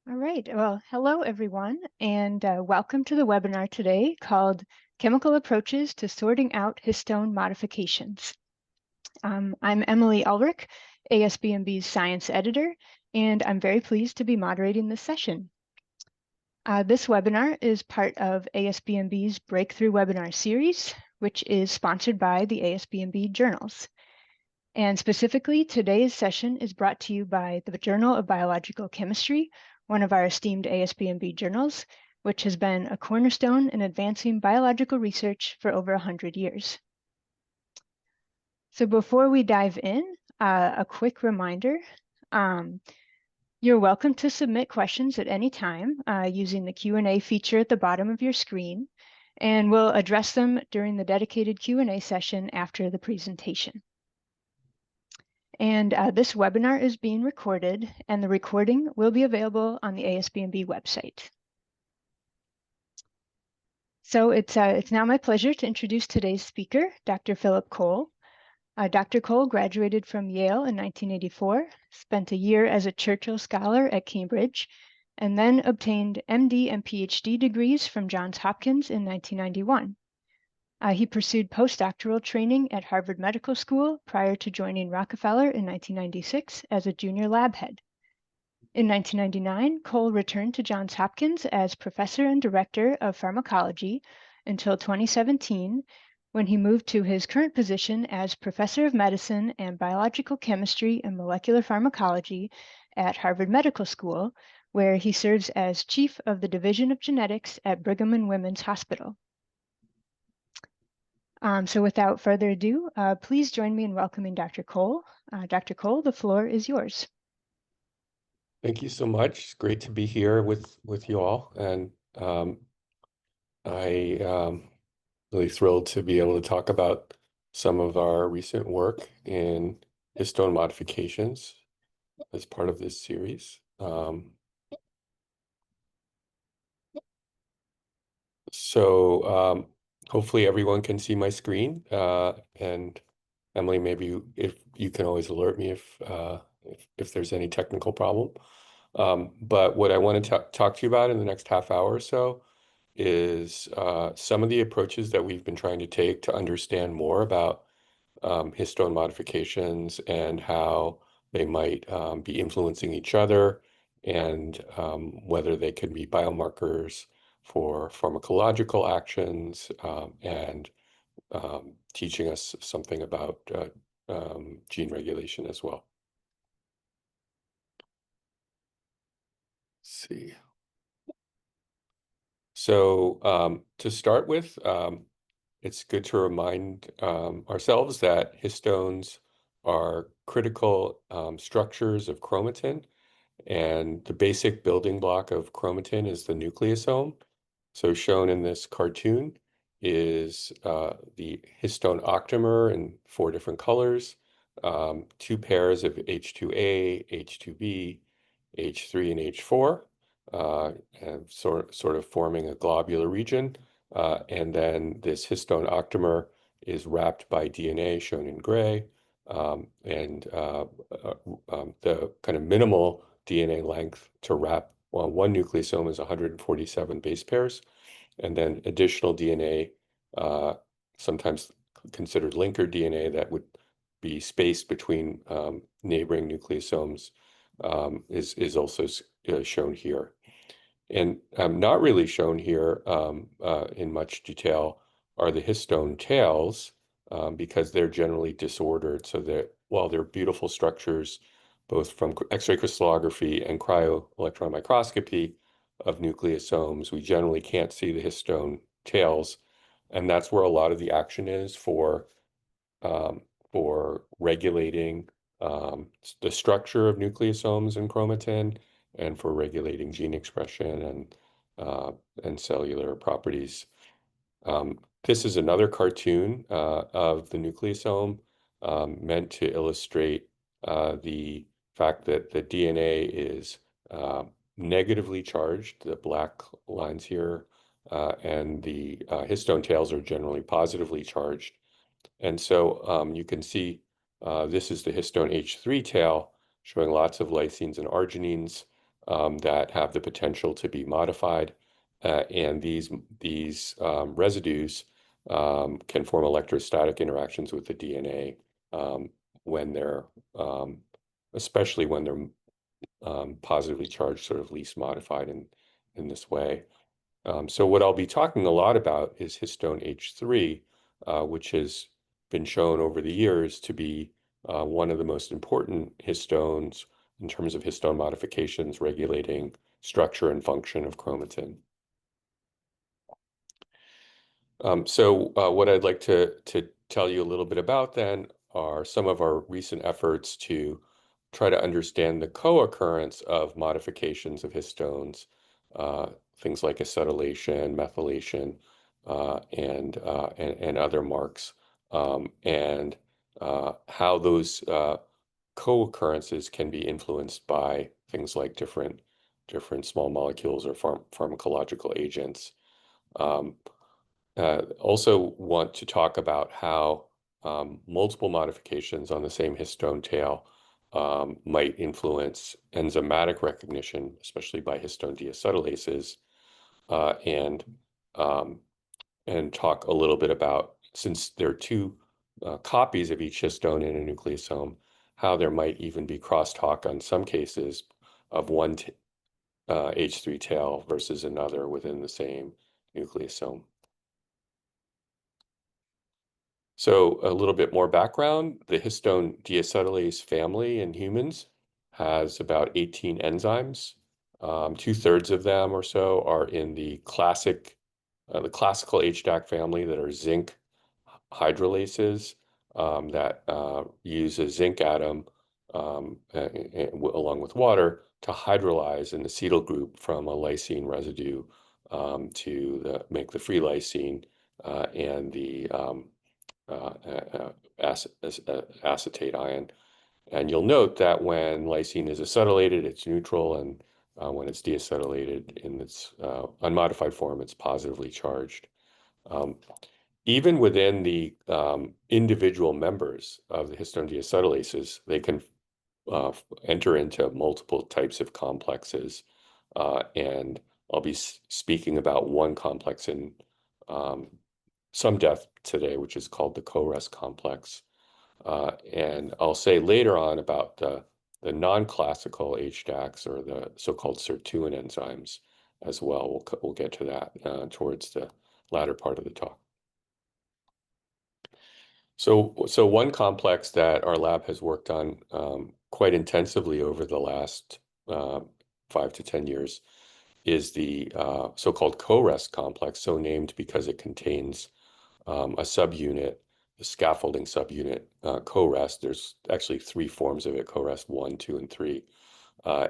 All right. Well, hello, everyone, and welcome to the webinar today called Chemical Approaches to Sorting Out Histone Modifications. I'm Emily Ulrich, ASBMB's Science Editor, and I'm very pleased to be moderating this session. This webinar is part of ASBMB's Breakthrough Webinar Series, which is sponsored by the ASBMB Journals. And specifically, today's session is brought to you by the Journal of Biological Chemistry, one of our esteemed ASBMB journals, which has been a cornerstone in advancing biological research for over 100 years. So before we dive in, a quick reminder, you're welcome to submit questions at any time using the Q&A feature at the bottom of your screen, and we'll address them during the dedicated Q&A session after the presentation. And this webinar is being recorded, and the recording will be available on the ASBMB website. So it's now my pleasure to introduce today's speaker, Dr. Philip Cole. Dr. Cole graduated from Yale in 1984, spent a year as a Churchill Scholar at Cambridge, and then obtained MD and PhD degrees from Johns Hopkins in 1991. He pursued postdoctoral training at Harvard Medical School prior to joining Rockefeller in 1996 as a junior lab head. In 1999, Cole returned to Johns Hopkins as professor and director of pharmacology until 2017, when he moved to his current position as professor of medicine and biological chemistry and molecular pharmacology at Harvard Medical School, where he serves as chief of the Division of Genetics at Brigham and Women's Hospital. So without further ado, please join me in welcoming Dr. Cole. Dr. Cole, the floor is yours. Thank you so much. It's great to be here with you all, and I really thrilled to be able to talk about some of our recent work in histone modifications as part of this series. Hopefully everyone can see my screen, and Emily, maybe if you can always alert me if there's any technical problem. But what I want to talk to you about in the next half hour or so is some of the approaches that we've been trying to take to understand more about histone modifications and how they might be influencing each other, and whether they can be biomarkers for pharmacological actions, and teaching us something about gene regulation as well. Let's see. So to start with, it's good to remind ourselves that histones are critical structures of chromatin, and the basic building block of chromatin is the nucleosome. So shown in this cartoon is the histone octamer in 4 different colors, 2 pairs of H2A, H2B, H3, and H4, and sort of forming a globular region. And then this histone octamer is wrapped by DNA, shown in gray, and the kind of minimal DNA length to wrap one nucleosome is 147 base pairs, and then additional DNA, sometimes considered linker DNA, that would be spaced between neighboring nucleosomes, is also shown here. And not really shown here in much detail are the histone tails, because they're generally disordered, so that while they're beautiful structures, both from X-ray crystallography and cryo-electron microscopy of nucleosomes, we generally can't see the histone tails, and that's where a lot of the action is for regulating the structure of nucleosomes and chromatin, and for regulating gene expression and cellular properties. This is another cartoon of the nucleosome, meant to illustrate the fact that the DNA is negatively charged, the black lines here, and the histone tails are generally positively charged. And so you can see this is the histone H3 tail, showing lots of lysines and arginines, that have the potential to be modified, and these residues can form electrostatic interactions with the DNA when they're, especially when they're positively charged, sort of least modified in this way. So what I'll be talking a lot about is histone H3, which has been shown over the years to be one of the most important histones in terms of histone modifications regulating structure and function of chromatin. So what I'd like to tell you a little bit about then are some of our recent efforts to try to understand the co-occurrence of modifications of histones, things like acetylation, methylation, and other marks, and how those co-occurrences can be influenced by things like different small molecules or pharmacological agents. Also want to talk about how multiple modifications on the same histone tail might influence enzymatic recognition, especially by histone deacetylases, uh, and um, and talk a little bit about, since there are two copies of each histone in a nucleosome, how there might even be crosstalk on some cases of one H3 tail versus another within the same nucleosome. So a little bit more background, the histone deacetylase family in humans has about 18 enzymes. 2/3 of them or so are in the classical HDAC family that are zinc hydrolases that use a zinc atom along with water to hydrolyze an acetyl group from a lysine residue to make the free lysine and the acetate ion. And you'll note that when lysine is acetylated, it's neutral, and when it's deacetylated in its unmodified form, it's positively charged. Um, Even within the individual members of the histone deacetylases, they can enter into multiple types of complexes. And I'll be speaking about one complex in some depth today, which is called the CoREST complex. And I'll say later on about the non-classical HDACs, or the so-called sirtuin enzymes as well. We'll get to that towards the latter part of the talk. So one complex that our lab has worked on quite intensively over the last 5 to 10 years is the so-called CoREST complex, so named because it contains a subunit, the scaffolding subunit, CoREST. There's actually 3 forms of it: CoREST 1, 2, and 3.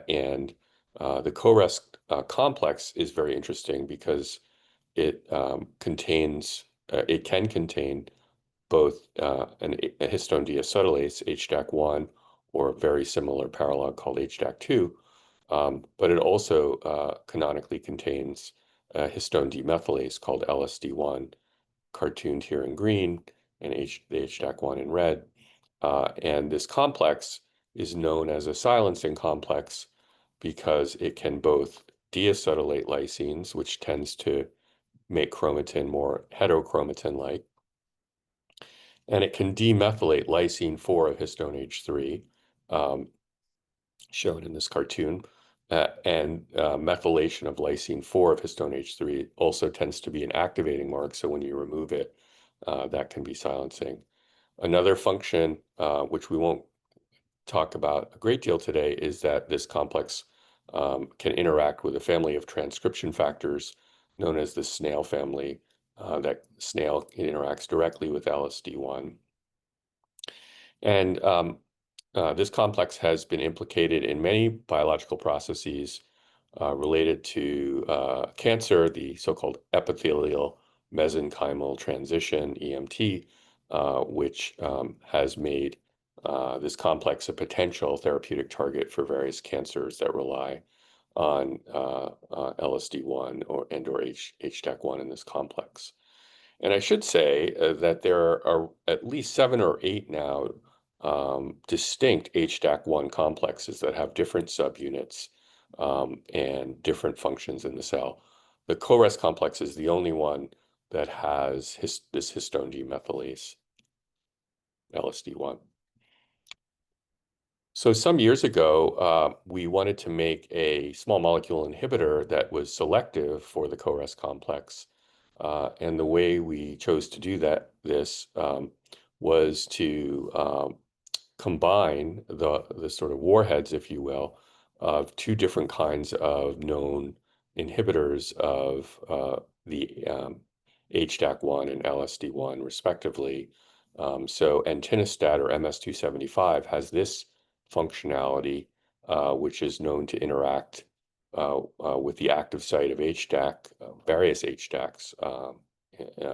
And the CoREST complex is very interesting because it it can contain both a histone deacetylase, HDAC1, or a very similar paralog called HDAC2, but it also canonically contains a histone demethylase called LSD1, cartooned here in green, and the HDAC1 in red. And this complex is known as a silencing complex because it can both deacetylate lysines, which tends to make chromatin more heterochromatin-like, and it can demethylate lysine 4 of histone H3, shown in this cartoon. And methylation of lysine 4 of histone H3 also tends to be an activating mark, so when you remove it, that can be silencing. Another function, which we won't talk about a great deal today, is that this complex can interact with a family of transcription factors known as the snail family. That snail interacts directly with LSD1. And this complex has been implicated in many biological processes related to cancer, the so-called epithelial mesenchymal transition, EMT, which has made this complex a potential therapeutic target for various cancers that rely on LSD1 or HDAC1 in this complex. And I should say that there are at least 7 or 8 now distinct HDAC1 complexes that have different subunits and different functions in the cell. The CoREST complex is the only one that has this histone demethylase, LSD1. So some years ago, we wanted to make a small molecule inhibitor that was selective for the CoREST complex. And the way we chose to do this was to combine the sort of warheads, if you will, of two different kinds of known inhibitors of the HDAC1 and LSD1, respectively. So entinostat or MS-275 has this functionality, which is known to interact with the active site of HDAC, various HDACs,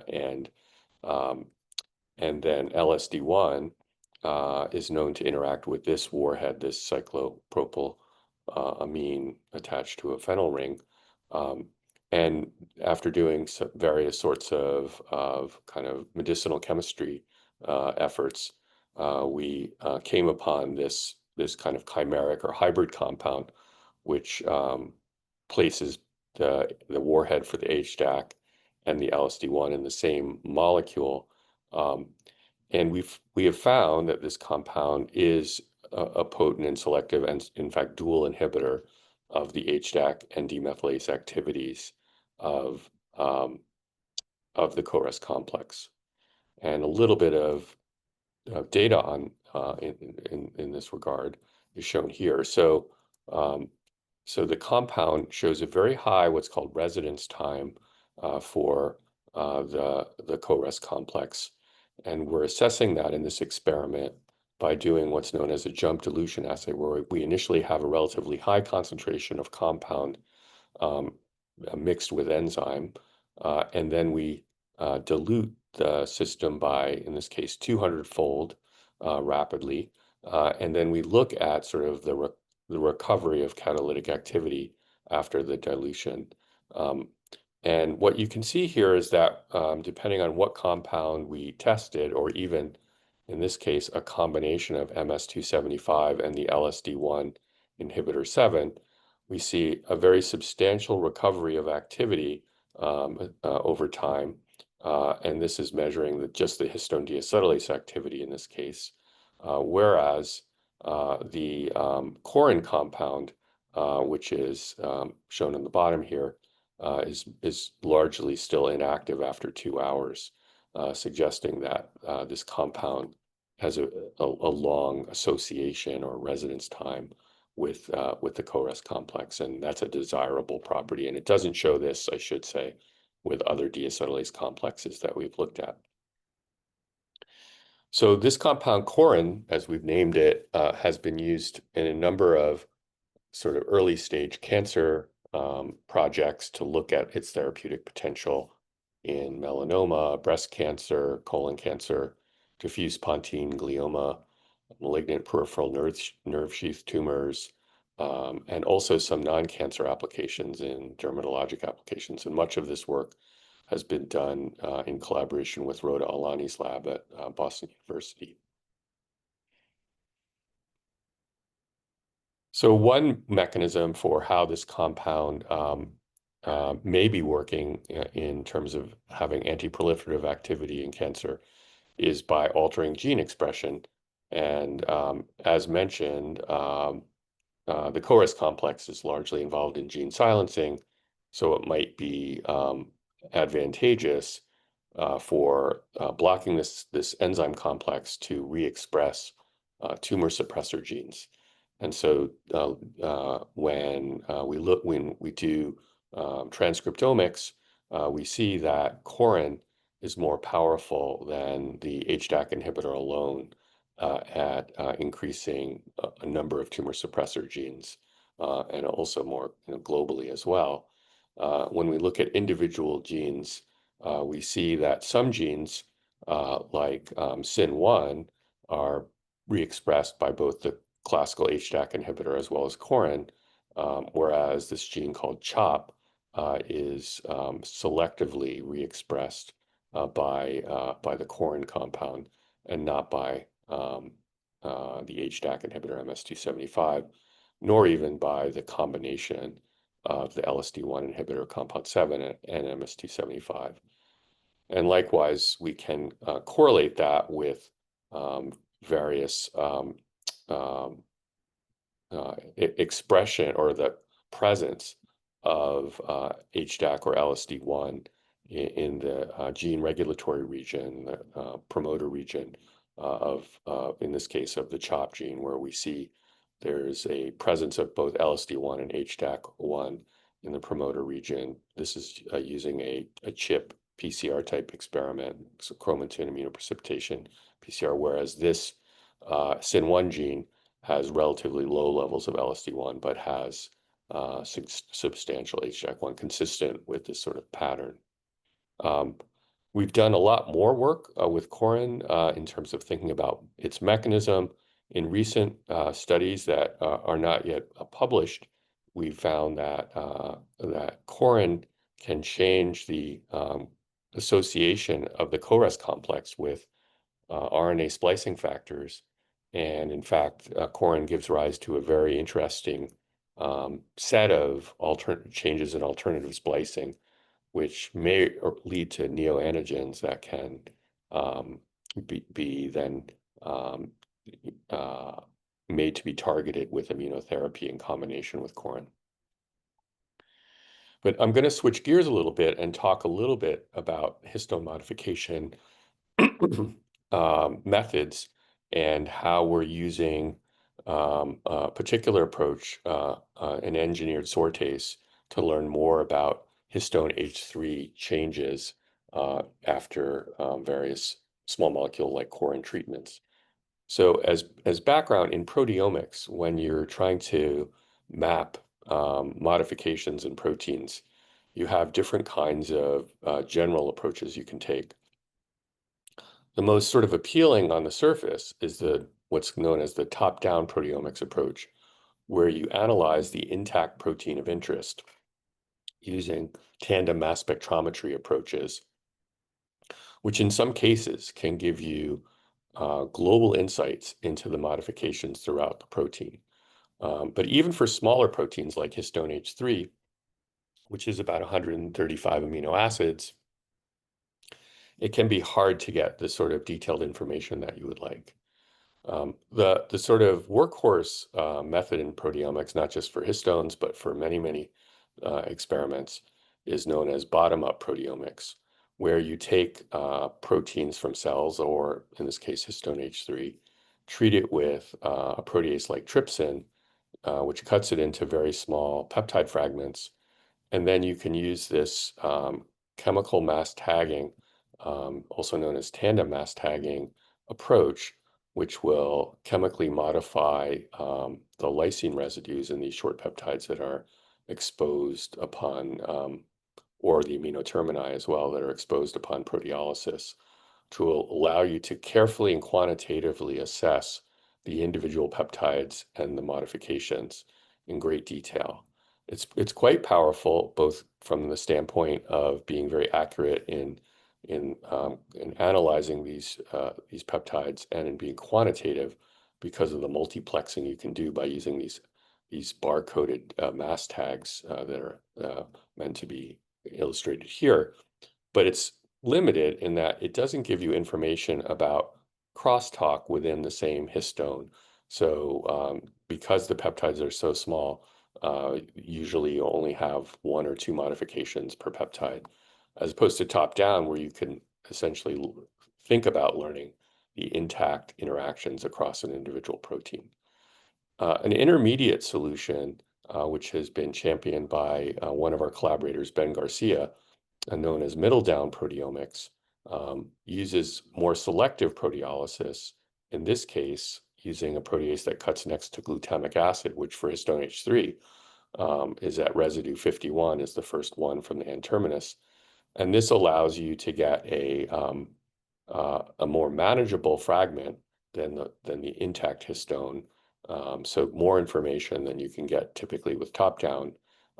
and um, and then LSD1 is known to interact with this warhead, this cyclopropyl amine attached to a phenyl ring. Um, and after doing various sorts of kind of medicinal chemistry efforts, we came upon this kind of chimeric or hybrid compound, which places the warhead for the HDAC and the LSD1 in the same molecule. Um, and we have found that this compound is a potent and selective and, in fact, dual inhibitor of the HDAC and demethylase activities of the CoREST complex. And a little bit of data on in this regard is shown here. So so the compound shows a very high what's called residence time for the CoREST complex. And we're assessing that in this experiment by doing what's known as a jump dilution assay, where we initially have a relatively high concentration of compound um, mixed with enzyme, and then we dilute the system by, in this case, 200-fold rapidly. And then we look at sort of the recovery of catalytic activity after the dilution. And what you can see here is that depending on what compound we tested, or even in this case, a combination of MS-275 and the LSD1 inhibitor 7, we see a very substantial recovery of activity over time. And this is measuring just the histone deacetylase activity in this case. Whereas the corin compound, which is shown on the bottom here, is largely still inactive after 2 hours, suggesting that this compound has a long association or residence time with the CoREST complex, and that's a desirable property. And it doesn't show this, I should say, with other deacetylase complexes that we've looked at. So this compound corin, as we've named it, has been used in a number of sort of early stage cancer projects to look at its therapeutic potential in melanoma, breast cancer, colon cancer, diffuse pontine glioma, malignant peripheral nerve sheath tumors, and also some non-cancer applications in dermatologic applications. And much of this work has been done in collaboration with Rhoda Alani's lab at Boston University. So one mechanism for how this compound may be working in terms of having anti-proliferative activity in cancer is by altering gene expression. And as mentioned, the CoREST complex is largely involved in gene silencing, so it might be advantageous for blocking this enzyme complex to re-express tumor suppressor genes. And so when we do transcriptomics, we see that corin is more powerful than the HDAC inhibitor alone at increasing a number of tumor suppressor genes, and also more globally as well. When we look at individual genes, we see that some genes, like SYN1, are re-expressed by both the classical HDAC inhibitor as well as corin, whereas this gene called CHOP is selectively re-expressed by the corin compound and not by the HDAC inhibitor MS-275. nor even by the combination of the LSD1 inhibitor compound 7 and MS-275. And likewise, we can correlate that with various expression or the presence of HDAC or LSD1 in the gene regulatory region, the promoter region in this case, of the CHOP gene, where we see there's a presence of both LSD1 and HDAC1 in the promoter region. This is using a chip PCR type experiment, so chromatin immunoprecipitation PCR, whereas this SYN1 gene has relatively low levels of LSD1, but has substantial HDAC1 consistent with this sort of pattern. We've done a lot more work with corin in terms of thinking about its mechanism. In recent studies that are not yet published, we found that that corin can change the association of the CoREST complex with RNA splicing factors. And in fact, corin gives rise to a very interesting set of changes in alternative splicing, which may lead to neoantigens that can be then made to be targeted with immunotherapy in combination with corin. But I'm going to switch gears a little bit and talk a little bit about histone modification methods and how we're using a particular approach, an engineered sortase, to learn more about histone H3 changes after various small molecule like corin treatments. So as background in proteomics, when you're trying to map modifications in proteins, you have different kinds of general approaches you can take. The most sort of appealing on the surface is what's known as the top-down proteomics approach, where you analyze the intact protein of interest using tandem mass spectrometry approaches, which in some cases can give you global insights into the modifications throughout the protein. But even for smaller proteins like histone H3, which is about 135 amino acids, it can be hard to get the sort of detailed information that you would like. The sort of workhorse method in proteomics, not just for histones, but for many experiments, is known as bottom-up proteomics, where you take proteins from cells, or in this case, histone H3, treat it with a protease like trypsin, which cuts it into very small peptide fragments. And then you can use this chemical mass tagging, also known as tandem mass tagging approach, which will chemically modify the lysine residues in these short peptides that are exposed upon, or the amino termini as well, that are exposed upon proteolysis, to allow you to carefully and quantitatively assess the individual peptides and the modifications in great detail. It's quite powerful, both from the standpoint of being very accurate in analyzing these peptides, and in being quantitative because of the multiplexing you can do by using these bar-coded mass tags that are meant to be illustrated here. But it's limited in that it doesn't give you information about crosstalk within the same histone. So because the peptides are so small, usually you only have 1 or 2 modifications per peptide, as opposed to top-down, where you can essentially think about learning the intact interactions across an individual protein. An intermediate solution, which has been championed by one of our collaborators, Ben Garcia, known as middle-down proteomics, uses more selective proteolysis, in this case, using a protease that cuts next to glutamic acid, which for histone H3 is at residue 51, is the first one from the N-terminus. And this allows you to get a more manageable fragment than the intact histone. So more information than you can get typically with top-down,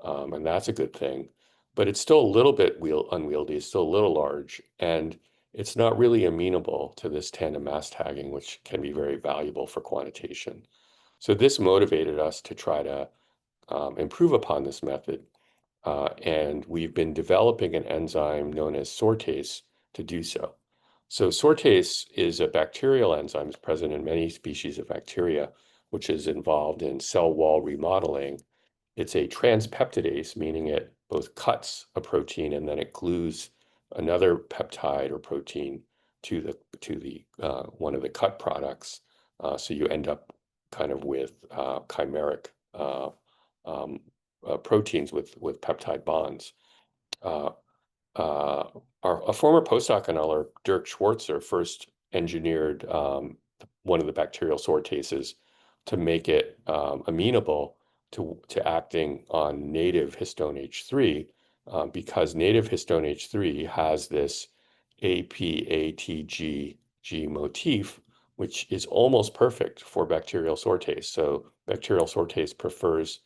and that's a good thing. But it's still a little bit unwieldy, it's still a little large, and it's not really amenable to this tandem mass tagging, which can be very valuable for quantitation. So this motivated us to try to improve upon this method. And we've been developing an enzyme known as sortase to do so. So sortase is a bacterial enzyme, it's present in many species of bacteria, which is involved in cell wall remodeling. It's a transpeptidase, meaning it both cuts a protein and then it glues another peptide or protein to the one of the cut products. So you end up kind of with chimeric um, proteins with peptide bonds. Uh, a former postdoc in our Dirk Schwarzer first engineered one of the bacterial sortases to make it amenable to acting on native histone H3 because native histone H3 has this APATG motif, which is almost perfect for bacterial sortase. So bacterial sortase prefers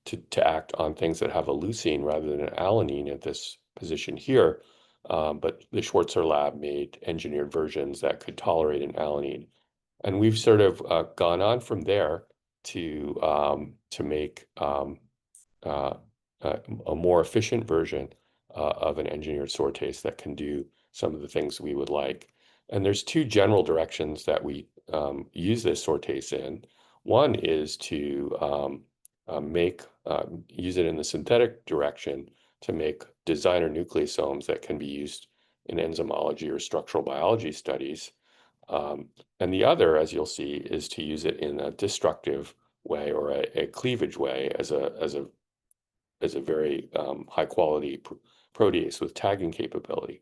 to act on things that have a leucine rather than an alanine at this position here. But the Schwarzer lab made engineered versions that could tolerate an alanine. And we've sort of gone on from there to make uh, a more efficient version of an engineered sortase that can do some of the things we would like. And there's two general directions that we use this sortase in. One is to use it in the synthetic direction to make designer nucleosomes that can be used in enzymology or structural biology studies. And the other, as you'll see, is to use it in a destructive way or a cleavage way as a very high quality protease with tagging capability.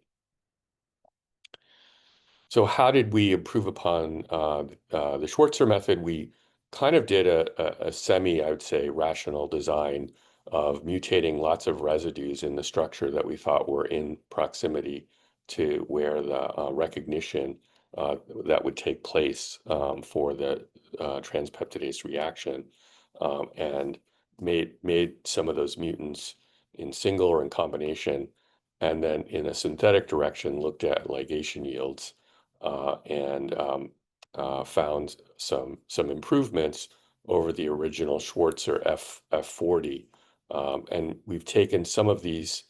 So how did we improve upon the Schwarzer method? We kind of did a semi, I would say, rational design of mutating lots of residues in the structure that we thought were in proximity to where the recognition that would take place for the transpeptidase reaction, and made some of those mutants in single or in combination, and then in a synthetic direction looked at ligation yields and found some improvements over the original Schwarzer F40. And we've taken some of these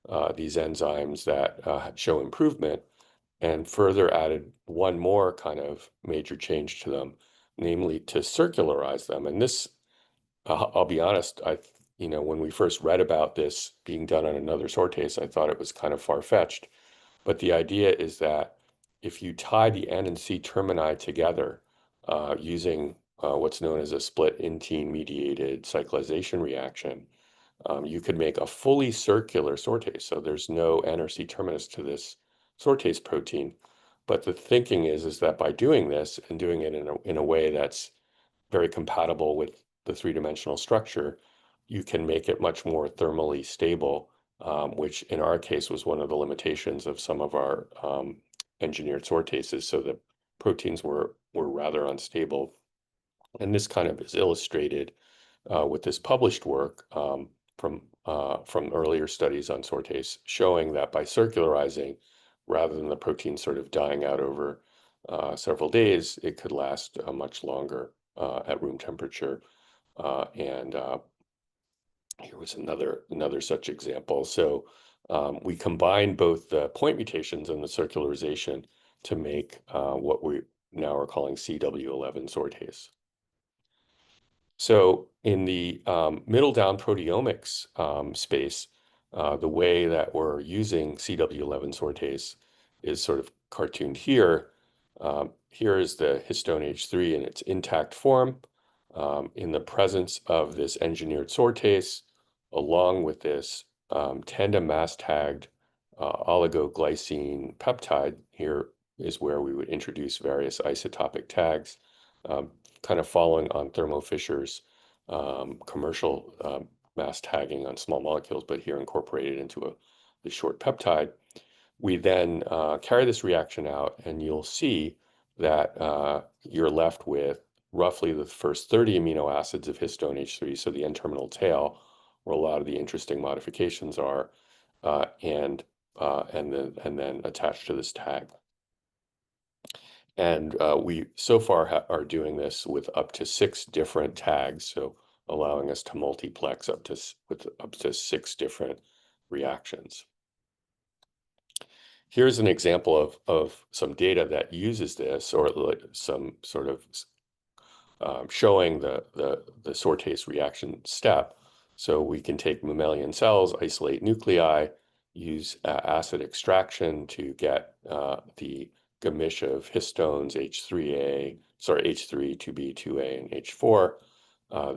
enzymes that show improvement and further added one more kind of major change to them, namely to circularize them. And this, I'll be honest, when we first read about this being done on another sortase, I thought it was kind of far-fetched. But the idea is that if you tie the N and C termini together using what's known as a split intine mediated cyclization reaction, you could make a fully circular sortase. So there's no N or C terminus to this sortase protein. But the thinking is that by doing this and doing it in a way that's very compatible with the three-dimensional structure, you can make it much more thermally stable, which in our case was one of the limitations of some of our engineered sortases. So the proteins were rather unstable. And this kind of is illustrated with this published work from earlier studies on sortase, showing that by circularizing, rather than the protein sort of dying out over several days, it could last much longer at room temperature. And here was another such example. So we combined both the point mutations and the circularization to make what we now are calling CW11 sortase. So in the middle down proteomics space, the way that we're using CW11 sortase is sort of cartooned here. Here is the histone H3 in its intact form in the presence of this engineered sortase, along with this tandem mass tagged oligoglycine peptide. Here is where we would introduce various isotopic tags, kind of following on Thermo Fisher's commercial mass tagging on small molecules, but here incorporated into the short peptide. We then carry this reaction out, and you'll see that you're left with roughly the first 30 amino acids of histone H3, so the N-terminal tail, where a lot of the interesting modifications are, and then attached to this tag. And we so far are doing this with up to 6 different tags, so allowing us to multiplex with up to 6 different reactions. Here's an example of some data that uses this, or some sort of showing the sortase reaction step. So we can take mammalian cells, isolate nuclei, use acid extraction to get the gamish of histones H3A, sorry, H3, 2B, 2A, and H4.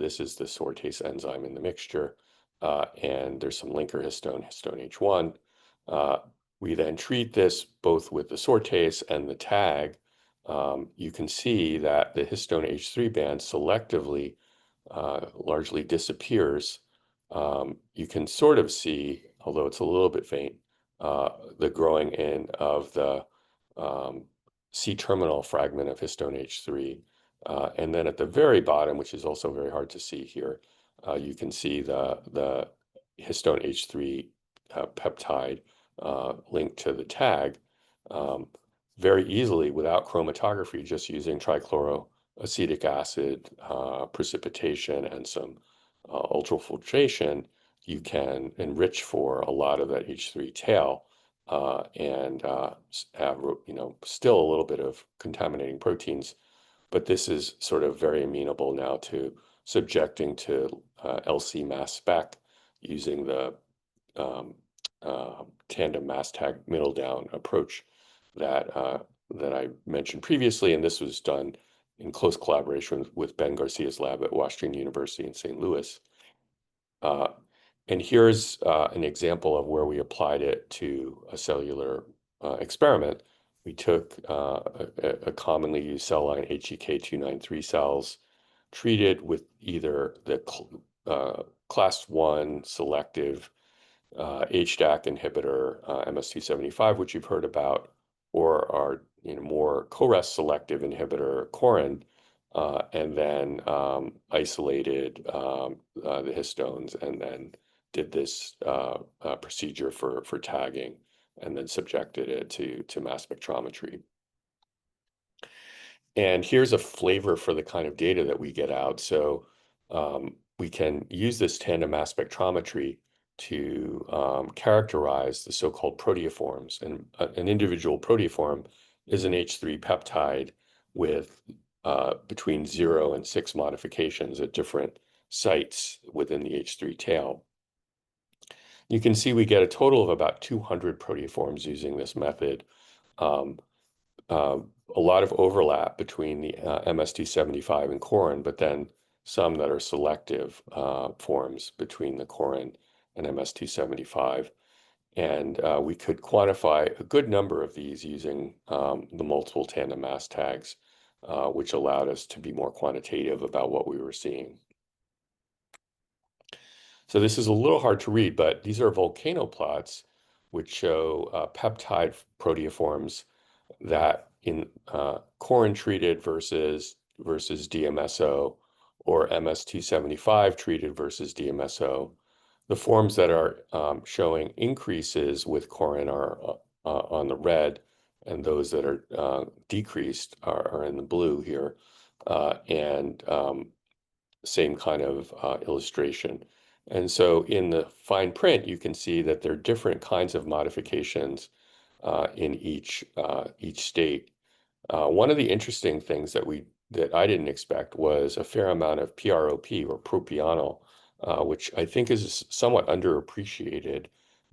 This is the sortase enzyme in the mixture. And there's some linker histone, histone H1. We then treat this both with the sortase and the tag. You can see that the histone H3 band selectively largely disappears. You can sort of see, although it's a little bit faint, the growing in of the C-terminal fragment of histone H3. And then at the very bottom, which is also very hard to see here, you can see the histone H3 peptide linked to the tag very easily without chromatography, just using trichloroacetic acid precipitation and some ultrafiltration. You can enrich for a lot of that H3 tail and have, still a little bit of contaminating proteins, but this is sort of very amenable now to subjecting to LC mass spec using the tandem mass tag middle down approach that I mentioned previously, and this was done in close collaboration with Ben Garcia's lab at Washington University in St. Louis. And here's an example of where we applied it to a cellular experiment. We took a commonly used cell line, HEK293 cells, treated with either the class 1 selective HDAC inhibitor, MS-275, which you've heard about, or our more CoREST selective inhibitor, corin, and then isolated the histones, and then did this procedure for tagging, and then subjected it to mass spectrometry. And here's a flavor for the kind of data that we get out. So we can use this tandem mass spectrometry to characterize the so-called proteoforms. And an individual proteoform is an H3 peptide with between 0 and 6 modifications at different sites within the H3 tail. You can see we get a total of about 200 proteoforms using this method. A lot of overlap between the MS-275 and corin, but then some that are selective forms between the corin and MS-275. And we could quantify a good number of these using the multiple tandem mass tags, which allowed us to be more quantitative about what we were seeing. So this is a little hard to read, but these are volcano plots which show peptide proteoforms that in corin treated versus DMSO, or MS-275 treated versus DMSO. The forms that are showing increases with corin are on the red, and those that are decreased are in the blue here. And same kind of illustration. And so in the fine print, you can see that there are different kinds of modifications in each state. One of the interesting things that I didn't expect was a fair amount of PROP, or propionyl, which I think is a somewhat underappreciated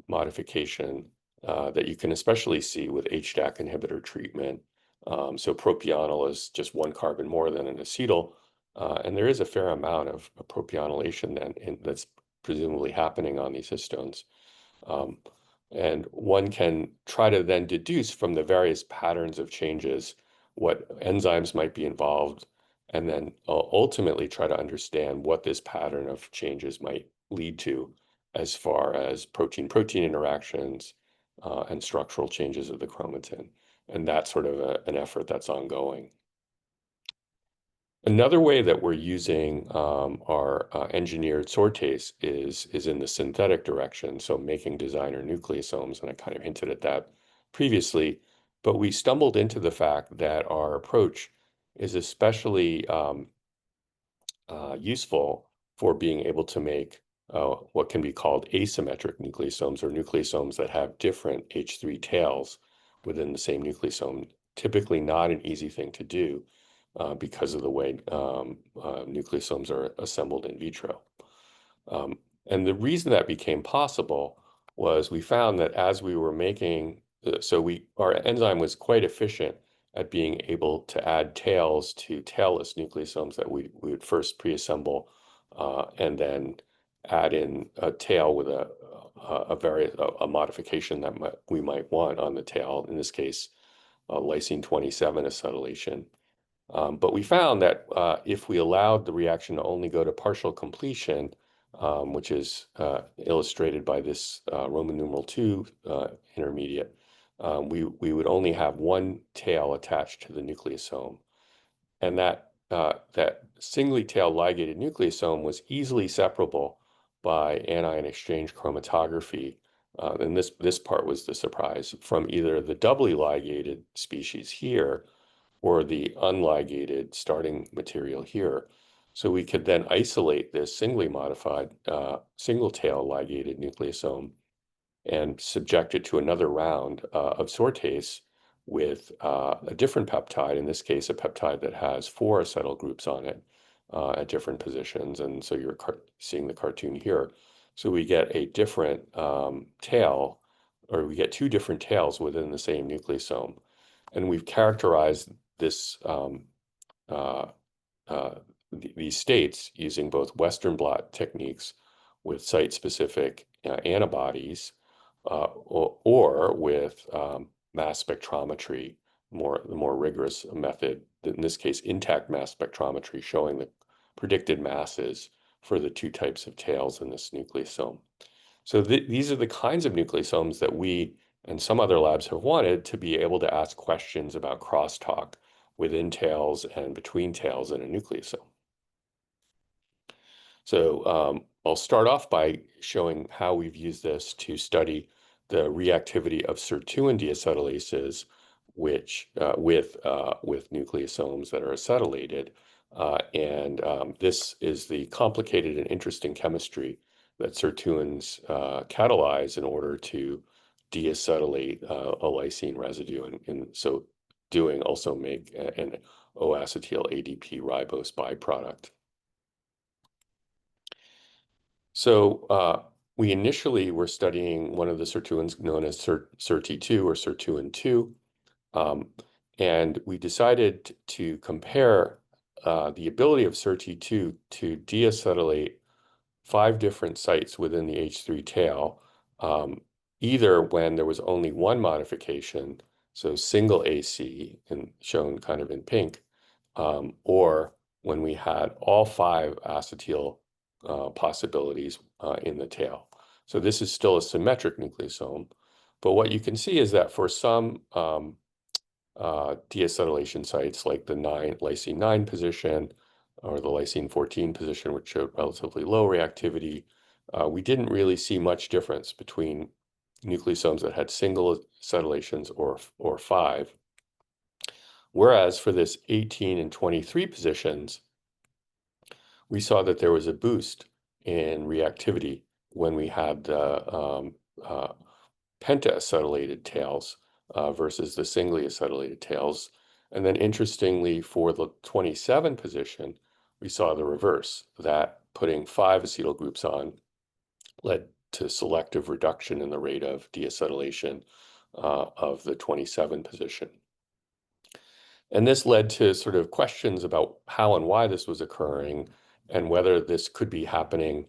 modification that you can especially see with HDAC inhibitor treatment. So propionyl is just 1 carbon more than an acetyl, and there is a fair amount of propionylation then that's presumably happening on these histones. And one can try to then deduce from the various patterns of changes what enzymes might be involved, and then ultimately try to understand what this pattern of changes might lead to as far as protein-protein interactions and structural changes of the chromatin. And that's sort of an effort that's ongoing. Another way that we're using our engineered sortase is in the synthetic direction, so making designer nucleosomes, and I kind of hinted at that previously. But we stumbled into the fact that our approach is especially useful for being able to make what can be called asymmetric nucleosomes, or nucleosomes that have different H3 tails within the same nucleosome. Typically not an easy thing to do because of the way nucleosomes are assembled in vitro. And the reason that became possible was we found that as we were making, our enzyme was quite efficient at being able to add tails to tailless nucleosomes that we would first pre-assemble and then add in a tail with a modification that we might want on the tail, in this case, lysine 27 acetylation. But we found that if we allowed the reaction to only go to partial completion, which is illustrated by this Roman numeral 2 intermediate, we would only have one tail attached to the nucleosome. And that singly tailed ligated nucleosome was easily separable by anion exchange chromatography. And this part was the surprise, from either the doubly ligated species here or the unligated starting material here. So we could then isolate this singly modified single tail ligated nucleosome and subject it to another round of sortase with a different peptide, in this case, a peptide that has 4 acetyl groups on it at different positions. And so you're seeing the cartoon here. So we get a different tail, or we get 2 different tails within the same nucleosome. And we've characterized this these states using both Western blot techniques with site-specific antibodies or with mass spectrometry, the more rigorous method, in this case, intact mass spectrometry, showing the predicted masses for the 2 types of tails in this nucleosome. So these are the kinds of nucleosomes that we and some other labs have wanted to be able to ask questions about crosstalk within tails and between tails in a nucleosome. So I'll start off by showing how we've used this to study the reactivity of sirtuin deacetylases, which with nucleosomes that are acetylated. This is the complicated and interesting chemistry that sirtuins catalyze in order to deacetylate a lysine residue, and so doing also make an O-acetyl ADP ribose byproduct. So we initially were studying one of the sirtuins known as SIRT2 or sirtuin 2, and we decided to compare the ability of SIRT2 to deacetylate 5 different sites within the H3 tail, either when there was only one modification, so single AC, and shown kind of in pink, or when we had all 5 acetyl possibilities in the tail. So this is still a symmetric nucleosome, but what you can see is that for some deacetylation sites, like the lysine 9 position or the lysine 14 position, which showed relatively low reactivity, we didn't really see much difference between nucleosomes that had single acetylations or 5. Whereas for this 18 and 23 positions, we saw that there was a boost in reactivity when we had the pentaacetylated tails versus the singly acetylated tails. And then interestingly, for the 27 position, we saw the reverse, that putting 5 acetyl groups on led to selective reduction in the rate of deacetylation of the 27 position. And this led to sort of questions about how and why this was occurring, and whether this could be happening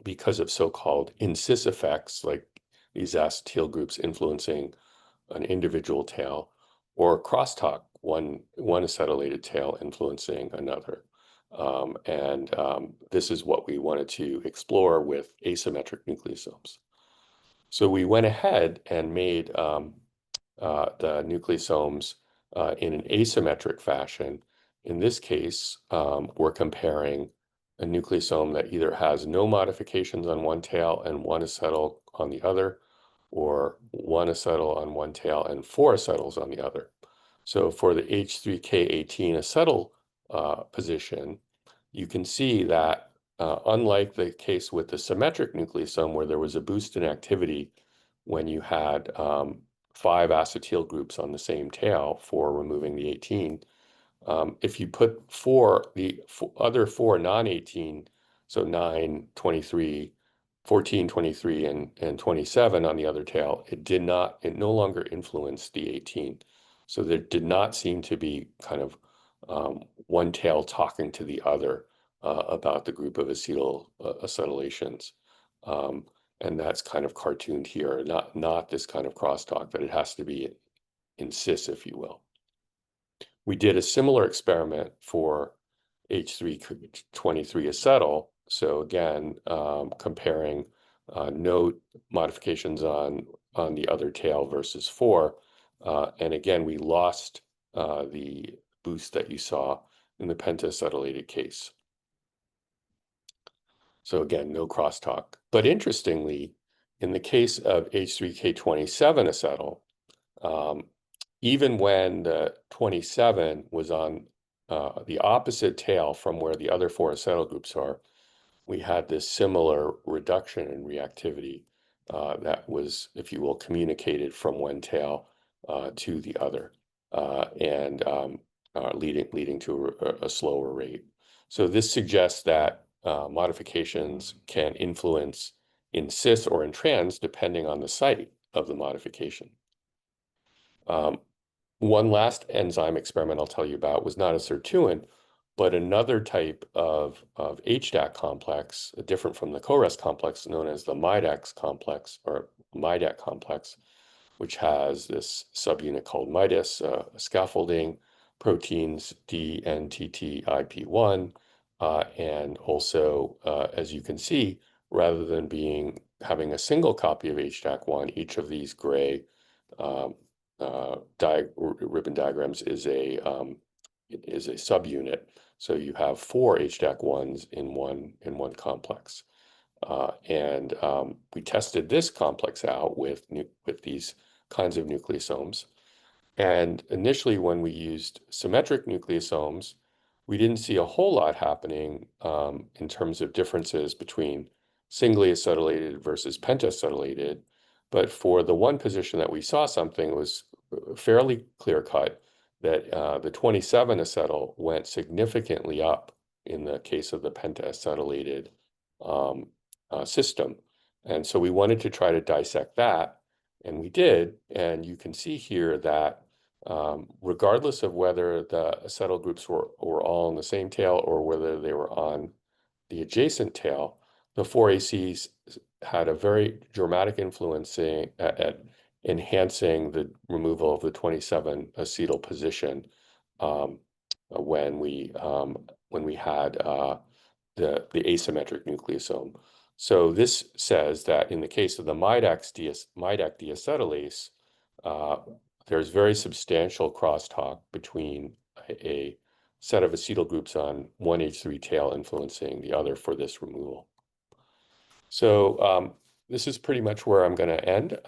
because of so-called incis effects, like these acetyl groups influencing an individual tail, or crosstalk, one acetylated tail influencing another. This is what we wanted to explore with asymmetric nucleosomes. So we went ahead and made the nucleosomes in an asymmetric fashion. In this case, we're comparing a nucleosome that either has no modifications on one tail and one acetyl on the other, or one acetyl on one tail and four acetyls on the other. So for the H3K18 acetyl position, you can see that unlike the case with the symmetric nucleosome where there was a boost in activity when you had 5 acetyl groups on the same tail for removing the 18, if you put the other four non-18, so 9, 23, 14, 23, and 27 on the other tail, it no longer influenced the 18. So there did not seem to be kind of one tail talking to the other about the group of acetylations. And that's kind of cartooned here, not this kind of crosstalk, that it has to be in cis, if you will. We did a similar experiment for H323 acetyl. So again, comparing no modifications on the other tail versus 4. And again, we lost the boost that you saw in the pentaacetylated case. So again, no crosstalk. But interestingly, in the case of H3K27 acetyl, even when the 27 was on the opposite tail from where the other 4 acetyl groups are, we had this similar reduction in reactivity that was, if you will, communicated from one tail to the other, and leading to a slower rate. So this suggests that modifications can influence in cis or in trans depending on the site of the modification. One last enzyme experiment I'll tell you about was not a sirtuin, but another type of HDAC complex, different from the CoREST complex, known as the MIDAX complex, or MIDAC complex, which has this subunit called MIDAS, scaffolding proteins DNTTIP1, and also, as you can see, rather than having a single copy of HDAC1, each of these gray ribbon diagrams is a subunit. So you have 4 HDAC1s in one complex. And we tested this complex out with these kinds of nucleosomes. And initially, when we used symmetric nucleosomes, we didn't see a whole lot happening in terms of differences between singly acetylated versus pentaacetylated. But for the one position that we saw something, was fairly clear cut that the 27 acetyl went significantly up in the case of the pentaacetylated system. And so we wanted to try to dissect that, and we did. And you can see here that regardless of whether the acetyl groups were all on the same tail or whether they were on the adjacent tail, the 4ACs had a very dramatic influence at enhancing the removal of the 27 acetyl position when we had the asymmetric nucleosome. So this says that in the case of the MIDAC deacetylase, there's very substantial crosstalk between a set of acetyl groups on one H3 tail influencing the other for this removal. So this is pretty much where I'm going to end.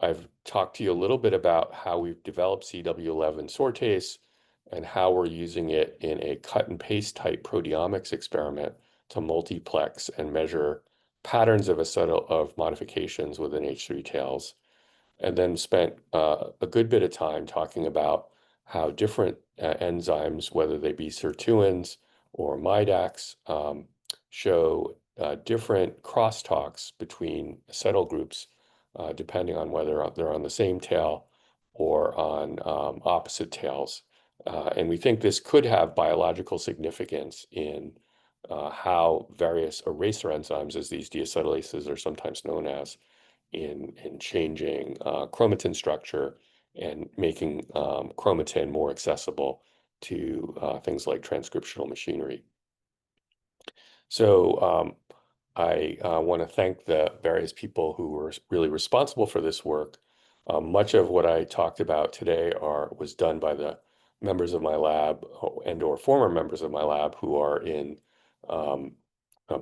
I've talked to you a little bit about how we've developed CW11 sortase and how we're using it in a cut and paste type proteomics experiment to multiplex and measure patterns of modifications within H3 tails, and then spent a good bit of time talking about how different enzymes, whether they be sirtuins or MIDAX, show different crosstalks between acetyl groups, depending on whether they're on the same tail or on opposite tails. And we think this could have biological significance in how various eraser enzymes, as these deacetylases are sometimes known as, in changing chromatin structure and making chromatin more accessible to things like transcriptional machinery. So I want to thank the various people who were really responsible for this work. Much of what I talked about today was done by the members of my lab and/or former members of my lab who are in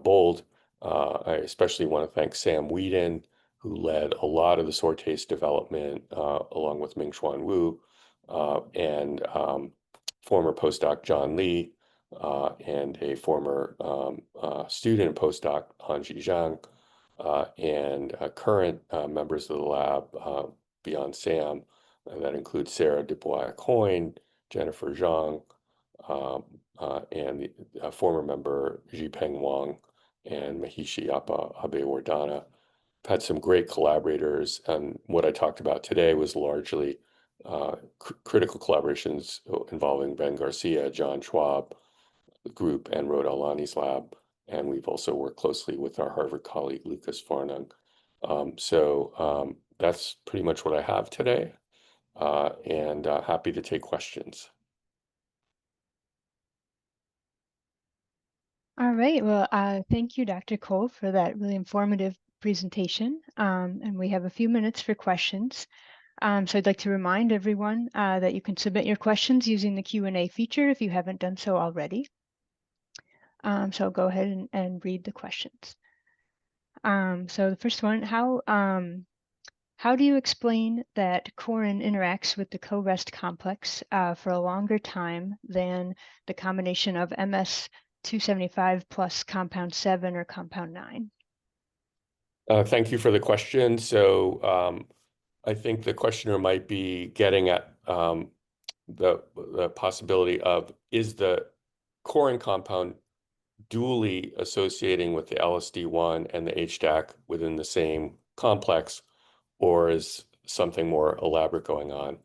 Bold. I especially want to thank Sam Whedon, who led a lot of the sortase development along with Ming-Chuan Wu and former postdoc John Lee and a former student and postdoc Hanji Zhang and current members of the lab beyond Sam that include Sarah Dubois-Coyne, Jennifer Zhang, and the former member Jipeng Wang and Mahishi Appa Abewardana. Had some great collaborators, and what I talked about today was largely critical collaborations involving Ben Garcia, John Schwab group, and Rod Alani's lab. And we've also worked closely with our Harvard colleague, Lucas Farnung. That's pretty much what I have today, and happy to take questions. All right. Well, thank you, Dr. Cole, for that really informative presentation. And we have a few minutes for questions. So I'd like to remind everyone that you can submit your questions using the Q&A feature if you haven't done so already. So I'll go ahead and read the questions. So the first one, how do you explain that corin interacts with the co-rest complex for a longer time than the combination of MS-275 plus compound 7 or compound 9? Thank you for the question. So I think the questioner might be getting at the possibility of, is the corin compound dually associating with the LSD1 and the HDAC within the same complex, or is something more elaborate going on?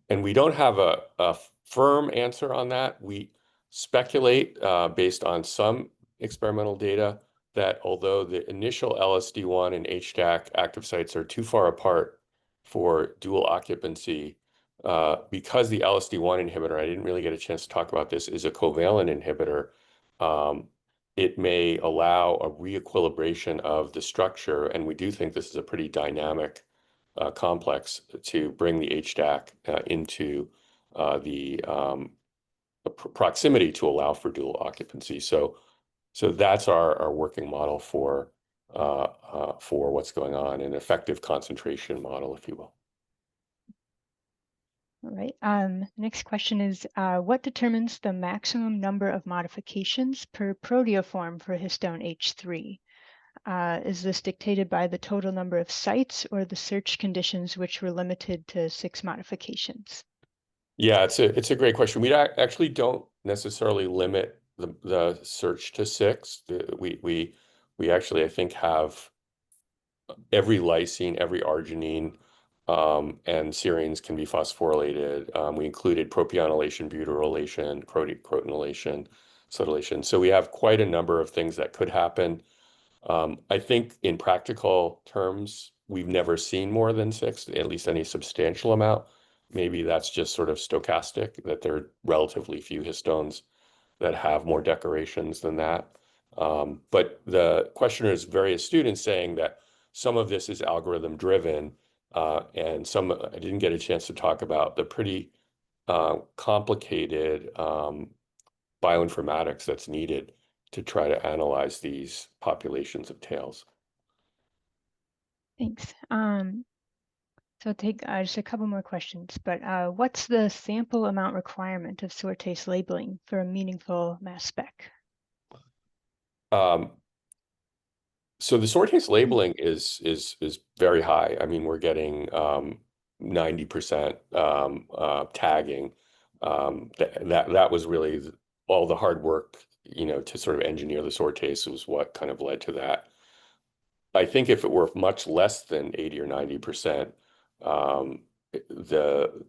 And we don't have a firm answer on that. We speculate based on some experimental data that although the initial LSD1 and HDAC active sites are too far apart for dual occupancy, because the LSD1 inhibitor, I didn't really get a chance to talk about this, is a covalent inhibitor, it may allow a reequilibration of the structure. And we do think this is a pretty dynamic complex to bring the HDAC into the proximity to allow for dual occupancy. So that's our working model for what's going on, an effective concentration model, if you will. All right. Next question is, what determines the maximum number of modifications per proteoform for histone H3? Is this dictated by the total number of sites or the search conditions, which were limited to 6 modifications? Yeah, it's a great question. We actually don't necessarily limit the search to 6. We actually, I think, have every lysine, every arginine, and serines can be phosphorylated. We included propionylation, butyrylation, crotonylation, acetylation. So we have quite a number of things that could happen. I think in practical terms, we've never seen more than 6, at least any substantial amount. Maybe that's just sort of stochastic, that there are relatively few histones that have more decorations than that. But the questioner is very astute in saying that some of this is algorithm driven, and some I didn't get a chance to talk about the pretty complicated bioinformatics that's needed to try to analyze these populations of tails. Thanks. So I'll take just a couple more questions, but what's the sample amount requirement of sortase labeling for a meaningful mass spec? So the sortase labeling is very high. I mean, we're getting 90% tagging. That was really all the hard work, to sort of engineer the sortase was what kind of led to that. I think if it were much less than 80 or 90%, the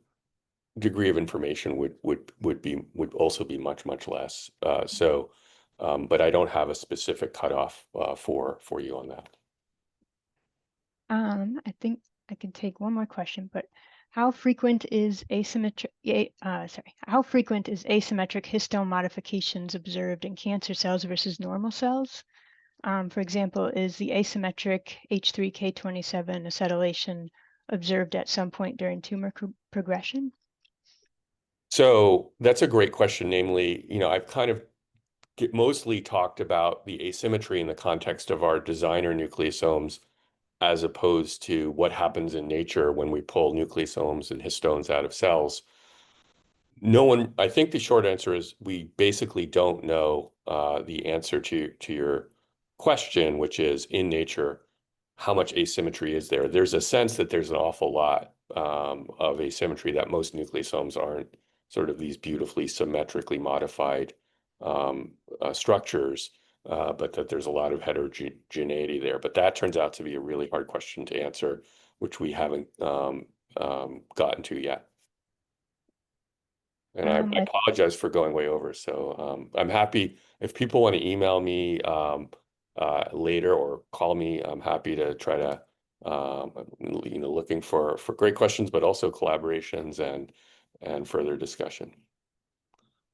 degree of information would also be much less. But I don't have a specific cutoff for you on that. I think I can take one more question, but how frequent is asymmetric histone modifications observed in cancer cells versus normal cells? For example, is the asymmetric H3K27 acetylation observed at some point during tumor progression? So that's a great question. Namely, I've kind of mostly talked about the asymmetry in the context of our designer nucleosomes as opposed to what happens in nature when we pull nucleosomes and histones out of cells. I think the short answer is we basically don't know the answer to your question, which is in nature, how much asymmetry is there? There's a sense that there's an awful lot of asymmetry, that most nucleosomes aren't sort of these beautifully symmetrically modified structures, but that there's a lot of heterogeneity there. But that turns out to be a really hard question to answer, which we haven't gotten to yet. And I apologize for going way over. So I'm happy if people want to email me later or call me. I'm happy to try to, looking for great questions, but also collaborations and further discussion.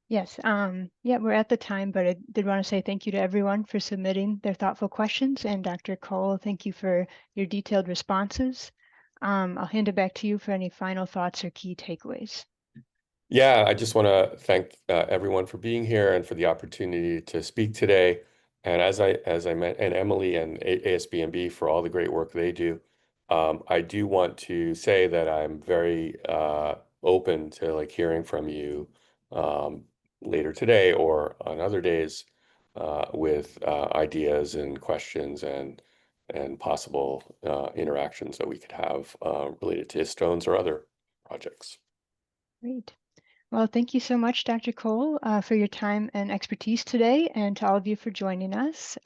Yes, yeah, we're at the time, but I did want to say thank you to everyone for submitting their thoughtful questions. And Dr. Cole, thank you for your detailed responses. I'll hand it back to you for any final thoughts or key takeaways. Yeah, I just want to thank everyone for being here and for the opportunity to speak today. And as I meant, and Emily and ASBMB for all the great work they do. I do want to say that I'm very open to like hearing from you later today or on other days with ideas and questions and possible interactions that we could have related to histones or other projects. Great. Well, thank you so much, Dr. Cole, for your time and expertise today, and to all of you for joining us.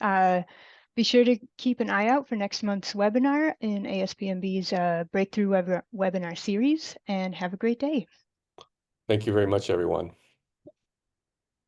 Be sure to keep an eye out for next month's webinar in ASBMB's Breakthrough webinar series, and have a great day. Thank you very much, everyone.